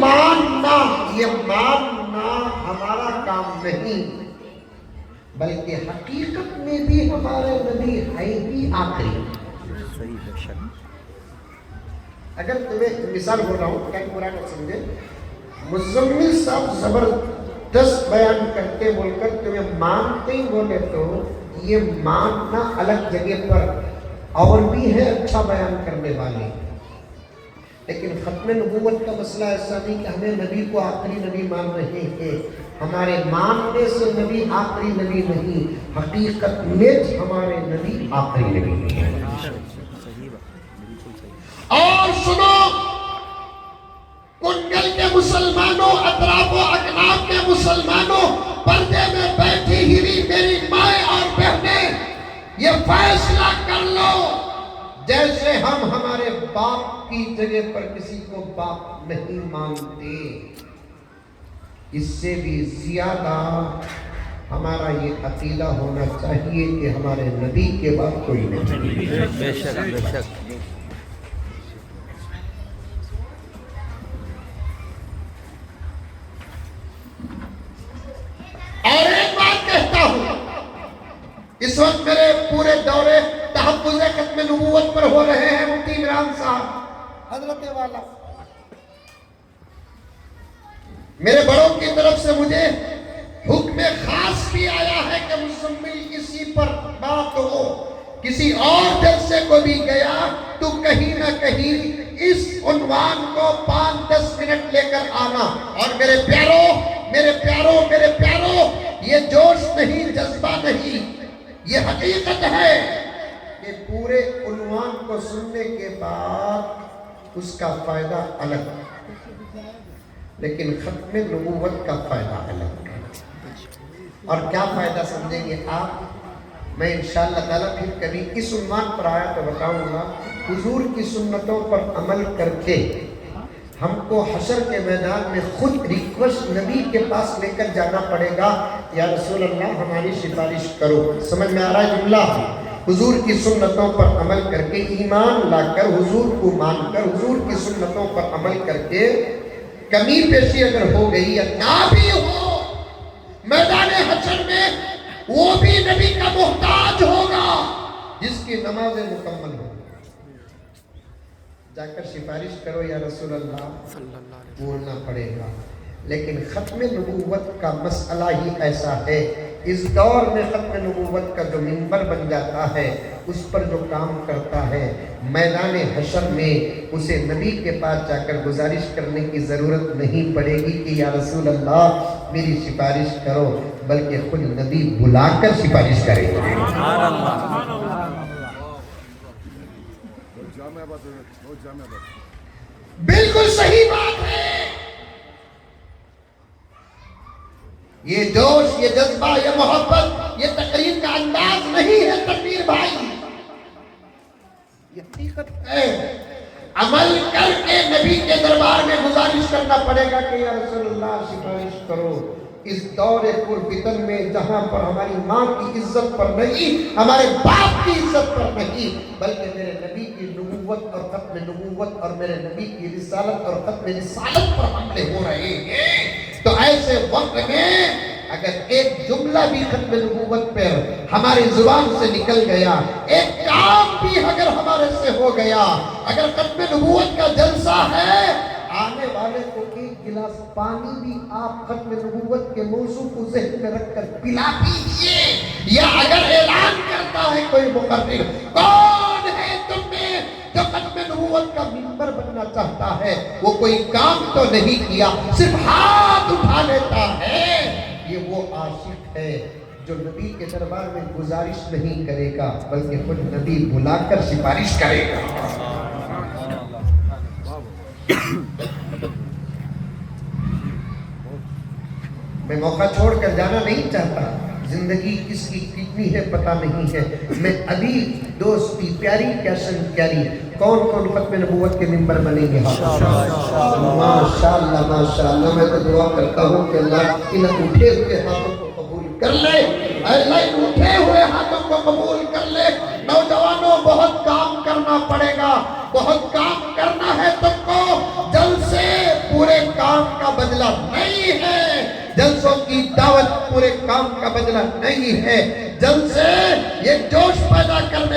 ماننا، یہ ماننا ہمارا کام نہیں، بلکہ حقیقت میں بھی ہمارے نبی ہے ہی آخری۔ اگر تمہیں مثال بول رہا ہوں، کیا برا نہ سمجھے، مزمل صاحب زبردست بیان کرتے بول کر تمہیں مانتے ہی بولے تو یہ ماننا الگ جگہ پر اور بھی ہے اچھا بیان کرنے والے، لیکن ختم نبوت کا مسئلہ ایسا نہیں کہ ہمیں نبی کو آخری نبی مان رہے ہیں، ہمارے ماننے سے نبی آخری نبی نہیں، حقیقت میں ہمارے نبی آخری نبی ہیں۔ اور سنو کنگل کے مسلمانوں، اطراف و اکناف کے مسلمانوں، پردے میں بیٹھی ہوئی میری مائیں اور بہنیں، یہ فیصلہ کر لو، جیسے ہم ہمارے باپ کی جگہ پر کسی کو باپ نہیں مانتے، اس سے بھی زیادہ ہمارا یہ عقیدہ ہونا چاہیے کہ ہمارے نبی کے بعد کوئی نہیں۔ بے شک بے شک۔ اور ایک بات کہتا ہوں، اس وقت میرے پورے دورے تحفظ ختم نبوت پر ہو رہے ہیں مفتی عمران صاحب حضرت والا، میرے بڑوں کی طرف سے مجھے حکم خاص بھی آیا ہے کہ مزمل کسی پر بات ہو، کسی اور جلسے کو بھی گیا تو کہیں نہ کہیں اس عنوان کو 5-10 منٹ لے کر آنا۔ اور میرے پیاروں، یہ جوش نہیں، جذبہ نہیں، یہ حقیقت ہے کہ پورے عنوان کو سننے کے بعد اس کا فائدہ الگ ہے، لیکن ختم نبوت کا فائدہ الگ ہے۔ اور کیا فائدہ سمجھیں گے آپ؟ میں انشاءاللہ تعالیٰ پھر کبھی اس عنوان پر آیا تو بتاؤں گا، حضور کی سنتوں پر عمل کر کے ہم کو حشر کے میدان میں خود ریکویسٹ نبی کے پاس لے کر جانا پڑے گا، یا رسول اللہ ہماری سفارش کرو۔ سمجھ میں آ رہا ہے جملہ؟ حضور کی سنتوں پر عمل کر کے، ایمان لا کر، حضور کو مان کر، حضور کی سنتوں پر عمل کر کے کمی پیشی اگر ہو گئی یا نہ بھی ہو، میدان حشر میں وہ بھی نبی کا محتاج ہوگا جس کی نمازیں مکمل ہو، جا کر سفارش کرو یا رسول اللہ بولنا پڑے گا۔ لیکن ختم نبوت کا مسئلہ ہی ایسا ہے، اس دور میں ختم نبوت کا جو منبر بن جاتا ہے، اس پر جو کام کرتا ہے، میدان حشر میں اسے نبی کے پاس جا کر گزارش کرنے کی ضرورت نہیں پڑے گی کہ یا رسول اللہ میری سفارش کرو، بلکہ خود نبی بلا کر سفارش کرے گا۔ بالکل صحیح بات ہے، یہ جوش، یہ جذبہ، یہ محبت، یہ تقریر کا انداز نہیں ہے تکبیر بھائی، یہ حقیقت ہے۔ عمل کر کے نبی کے دربار میں گزارش کرنا پڑے گا کہ یا رسول اللہ سفارش کرو، اس دور پر فتن میں جہاں پر ہماری ماں کی عزت پر نہیں، ہمارے باپ کی عزت پر نہیں، بلکہ میرے نبی کی نبوت اور ختم نبوت اور میرے نبی کی رسالت اور ختم رسالت پر حملے ہو رہے ہیں، تو ایسے وقت میں اگر ایک جملہ بھی ختم نبوت پر ہماری زبان سے نکل گیا، ایک کام بھی اگر ہمارے سے ہو گیا، اگر ختم نبوت کا جلسہ ہے، آنے والے کو ایک گلاس پانی بھی آپ ختم نبوت کے موضوع کو ذہن میں رکھ کر پلا دیجئے، یا اگر اعلان کرتا ہے کوئی مقرر، کون ہے تم میں جو ختم نبوت کا منبر بننا چاہتا ہے، وہ کوئی کام تو نہیں کیا، صرف ہاتھ اٹھا لیتا ہے، یہ وہ عاشق ہے جو نبی کے دربار میں گزارش نہیں کرے گا بلکہ خود نبی بلا کر سفارش کرے گا۔ میں موقع چھوڑ کر جانا نہیں چاہتا، زندگی کس کی کتنی ہے پتہ نہیں ہے، میں ابھی دوستی پیاری کیسن پیاری کون کون ختم نبوت کے ممبر بنیں گے؟ ماشاءاللہ ماشاءاللہ، میں تو دعا کرتا ہوں کہ اللہ ان اٹھے ہوئے ہاتھوں کو قبول کر لے، اللہ ان اٹھے ہوئے ہاتھوں کو قبول کر لے۔ نوجوانوں بہت کام کرنا پڑے گا، بہت کام کرنا ہے تم کو، جلسے پورے کام کا بدلہ نہیں ہے، جلسوں کی دعوت پورے کام کا بدلہ نہیں ہے، جلسے یہ جوش پیدا کرنے